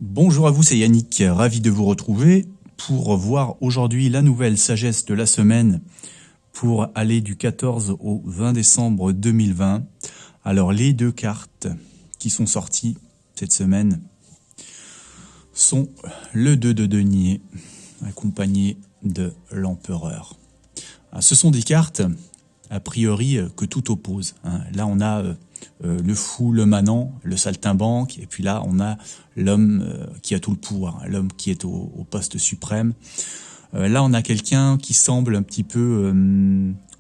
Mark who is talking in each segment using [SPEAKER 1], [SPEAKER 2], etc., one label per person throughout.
[SPEAKER 1] Bonjour à vous, c'est Yannick, ravi de vous retrouver pour voir aujourd'hui la nouvelle sagesse de la semaine pour aller du 14 au 20 décembre 2020. Alors les deux cartes qui sont sorties cette semaine sont le 2 de denier accompagné de l'empereur. Ce sont des cartes a priori que tout oppose. Là on a le fou, le manant, le saltimbanque, et puis là on a l'homme qui a tout le pouvoir, l'homme qui est au poste suprême. Là on a quelqu'un qui semble un petit peu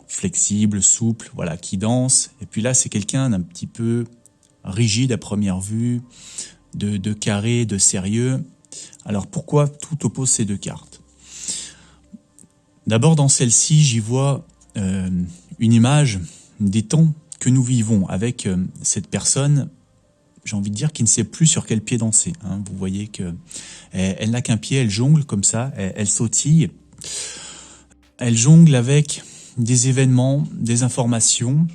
[SPEAKER 1] flexible, souple, voilà, qui danse, et puis là c'est quelqu'un d'un petit peu rigide à première vue, de carré, de sérieux. Alors pourquoi tout oppose ces deux cartes? D'abord dans celle-ci j'y vois une image des temps que nous vivons avec cette personne, j'ai envie de dire, qui ne sait plus sur quel pied danser. Vous voyez que elle n'a qu'un pied, elle jongle comme ça, elle sautille. Elle jongle avec des événements, des informations,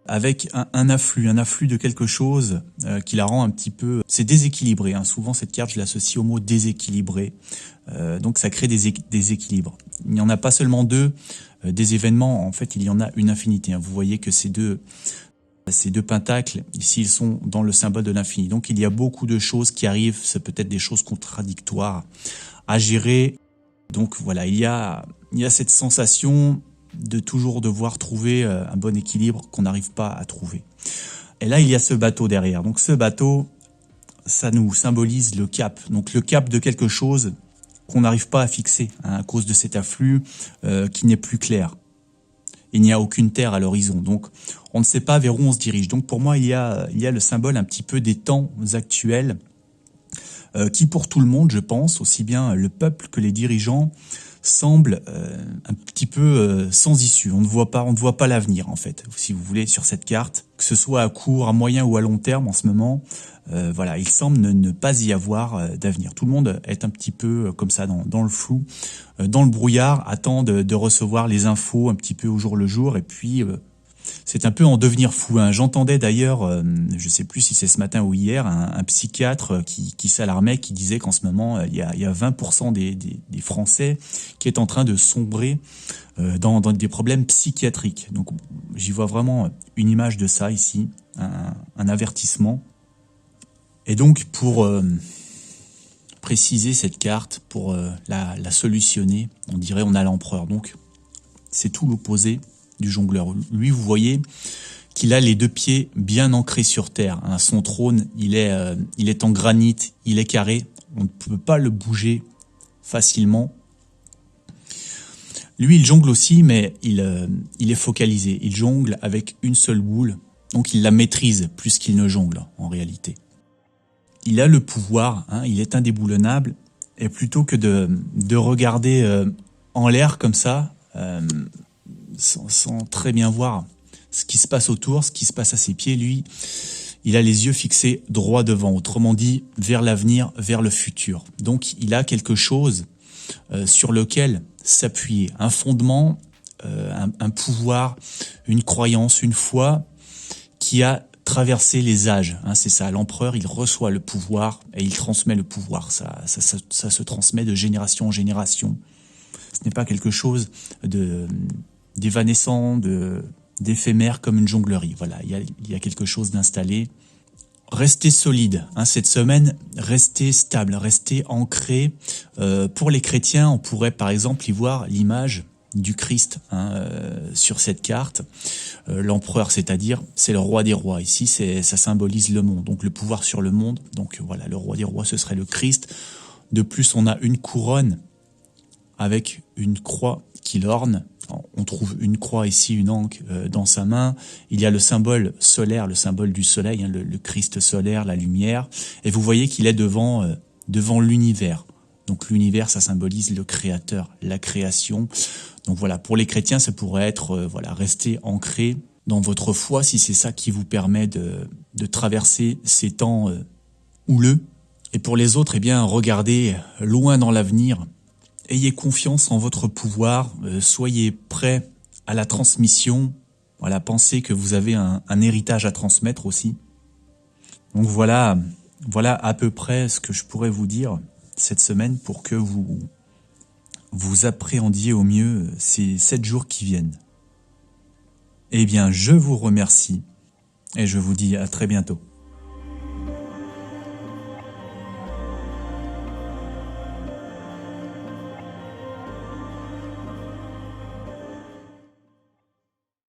[SPEAKER 1] avec un afflux de quelque chose qui la rend un petit peu... C'est déséquilibré. Souvent cette carte, je l'associe au mot déséquilibré. Donc ça crée des équilibres. Il n'y en a pas seulement deux. Des événements, en fait, il y en a une infinité. Vous voyez que ces deux pentacles, ici, ils sont dans le symbole de l'infini. Donc, il y a beaucoup de choses qui arrivent. C'est peut-être des choses contradictoires à gérer. Donc, voilà, il y a cette sensation de toujours devoir trouver un bon équilibre qu'on n'arrive pas à trouver. Et là, il y a ce bateau derrière. Donc, ce bateau, ça nous symbolise le cap. Donc, le cap de quelque chose qu'on n'arrive pas à fixer à cause de cet afflux qui n'est plus clair. Il n'y a aucune terre à l'horizon, donc on ne sait pas vers où on se dirige. Donc pour moi, il y a le symbole un petit peu des temps actuels qui pour tout le monde, je pense, aussi bien le peuple que les dirigeants, semblent un petit peu sans issue. On ne voit pas l'avenir en fait, si vous voulez, sur cette carte, que ce soit à court, à moyen ou à long terme en ce moment. Voilà, il semble ne pas y avoir d'avenir. Tout le monde est un petit peu comme ça dans le flou, dans le brouillard, attend de recevoir les infos un petit peu au jour le jour, et puis c'est un peu en devenir fou. J'entendais d'ailleurs, je sais plus si c'est ce matin ou hier, un psychiatre qui s'alarmait, qui disait qu'en ce moment, il y a 20% des Français qui est en train de sombrer dans des problèmes psychiatriques. Donc j'y vois vraiment une image de ça ici, un avertissement. Et donc pour préciser cette carte, pour la solutionner, on dirait on a l'empereur. Donc c'est tout l'opposé du jongleur. Lui, vous voyez qu'il a les deux pieds bien ancrés sur terre. Son trône, il est en granit, il est carré. On ne peut pas le bouger facilement. Lui, il jongle aussi, mais il est focalisé. Il jongle avec une seule boule, donc il la maîtrise plus qu'il ne jongle en réalité. Il a le pouvoir, il est indéboulonnable, et plutôt que de regarder en l'air comme ça, sans très bien voir ce qui se passe autour, ce qui se passe à ses pieds, lui, il a les yeux fixés droit devant, autrement dit, vers l'avenir, vers le futur. Donc, il a quelque chose sur lequel s'appuyer, un fondement, un pouvoir, une croyance, une foi qui a traversé les âges. C'est ça, l'empereur, il reçoit le pouvoir et il transmet le pouvoir. Ça se transmet de génération en génération. Ce n'est pas quelque chose d'évanescent, d'éphémère comme une jonglerie. Voilà, il y a quelque chose d'installé. Restez solide, cette semaine, restez stable, restez ancré. Pour les chrétiens, on pourrait par exemple y voir l'image du Christ sur cette carte. L'empereur, c'est-à-dire, c'est le roi des rois. Ici, ça symbolise le monde, donc le pouvoir sur le monde. Donc voilà, le roi des rois, ce serait le Christ. De plus, on a une couronne avec une croix qui l'orne. On trouve une croix ici, une anque dans sa main. Il y a le symbole solaire, le symbole du soleil, le Christ solaire, la lumière. Et vous voyez qu'il est devant l'univers. Donc l'univers, ça symbolise le créateur, la création. Donc voilà, pour les chrétiens, ça pourrait être rester ancré dans votre foi, si c'est ça qui vous permet de traverser ces temps houleux. Et pour les autres, regardez loin dans l'avenir. Ayez confiance en votre pouvoir, soyez prêts à la transmission. Voilà, pensez que vous avez un héritage à transmettre aussi. Donc voilà, Voilà à peu près ce que je pourrais vous dire cette semaine pour que vous appréhendiez au mieux ces 7 jours qui viennent. Eh bien, je vous remercie et je vous dis à très bientôt.